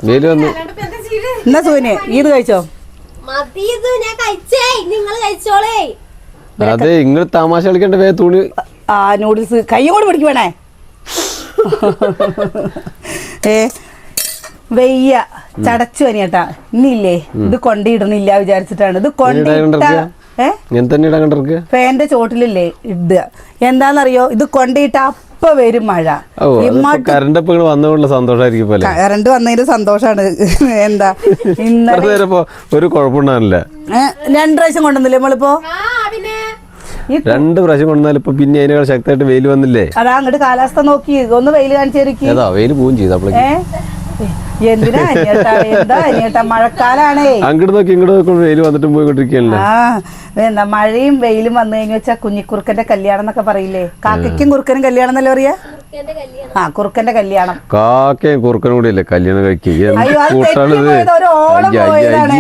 വെയിൽ വന്നു. എന്നാ സൂന് ഇത് കഴിച്ചോ? അതെ നിങ്ങൾ തമാശ കളിക്കണ്ട വേ തുണി. ആ നൂഡിൽസ് കൈ കൊണ്ട് പിടിക്കുവേണേ. വെയ്യ ചടച്ചു പനിയേട്ടാ. ഇന്നില്ലേ ഇത് കൊണ്ടിടണില്ല വിചാരിച്ചിട്ടാണ്. ഇത് ഫാന്റെ ചോട്ടിലല്ലേ ഇടുക. എന്താന്നറിയോ, ഇത് കൊണ്ടിട്ട അപ്പ വരും മഴ. കറണ്ട് കറണ്ട് വന്നതിന്റെ സന്തോഷാണ്. എന്താ ഒരു കുഴപ്പമുണ്ടാവില്ല. 2 പ്രാവശ്യം കൊണ്ടുവന്നില്ലേ നമ്മളിപ്പോ? 2 പ്രാവശ്യം കൊണ്ടുവന്നാൽ ഇപ്പൊ പിന്നെ അതിനേക്കാൾ ശക്തമായിട്ട് വെയിൽ വന്നില്ലേ? അതാ അങ്ങോട്ട് കാലാവസ്ഥ നോക്കി ഒന്ന് വെയിൽ കാണിച്ചിരിക്കും. വെയിൽ പോവും ചെയ്തു. എന്തിനാ എന്താ അനിയേട്ടാ, മഴക്കാലാണേ. അങ്ങോട്ട് നോക്കി ഇങ്ങോട്ട് നോക്കി വെയിൽ വന്നിട്ടും പോയിക്കൊണ്ടിരിക്കുകയല്ലേ. എന്താ മഴയും വെയിലും വന്നു കഴിഞ്ഞു വെച്ചാ കുഞ്ഞിക്കുറുക്കന്റെ കല്യാണം എന്നൊക്കെ പറയില്ലേ? കാക്കയ്ക്കും കുറുക്കനും കല്യാണം എന്നല്ലേ പറയാ? കുറുക്കന്റെ കല്യാണം. കാക്കയും കുറുക്കനും കൂടിയല്ലേ കല്യാണം കഴിക്കുക? അയ്യോ, അത് തെറ്റിപ്പോയത് ഒരു ഓളം പോയതാണ്.